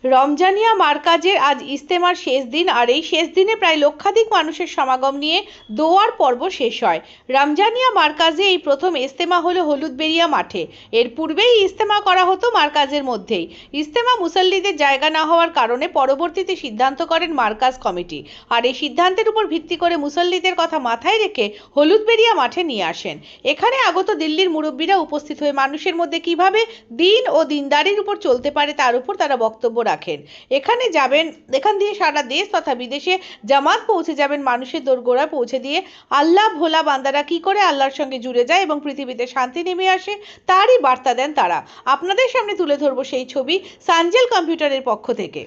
রমজানিয়া মারকাজের আজ ইজতেমার শেষ দিন, আর এই শেষ দিনে প্রায় লক্ষাধিক মানুষের সমাগম নিয়ে দোয়ার পর্ব শেষ হয়। রমজানিয়া মারকাজে এই প্রথম ইজতেমা হলো হলুদবেড়িয়া মাঠে। এর পূর্বেই ইজতেমা করা হতো মারকাজের মধ্যেই। ইজতেমা মুসল্লিদের জায়গা না হওয়ার কারণে পরবর্তীতে সিদ্ধান্ত করেন মারকাজ কমিটি, আর এই সিদ্ধান্তের উপর ভিত্তি করে মুসল্লিদের কথা মাথায় রেখে হলুদবেড়িয়া মাঠে নিয়ে আসেন। এখানে আগত দিল্লির মুরব্বীরা উপস্থিত হয়ে মানুষের মধ্যে কিভাবে দিন ও দিনদারির উপর চলতে পারে তার উপর তারা বক্তব্য রাখেন। এখান দিয়ে সারা দেশ তথা বিদেশে জামাত পৌঁছে যাবেন মানুষের দোরগোড়ায় পৌঁছে দিয়ে আল্লাহ ভোলা বান্দারা কি করে আল্লাহর সঙ্গে জুড়ে যায় এবং পৃথিবীতে শান্তি নেমে আসে তারই বার্তা দেন তারা। আপনাদের সামনে তুলে ধরবো সেই ছবি সানজেল কম্পিউটারের পক্ষ থেকে।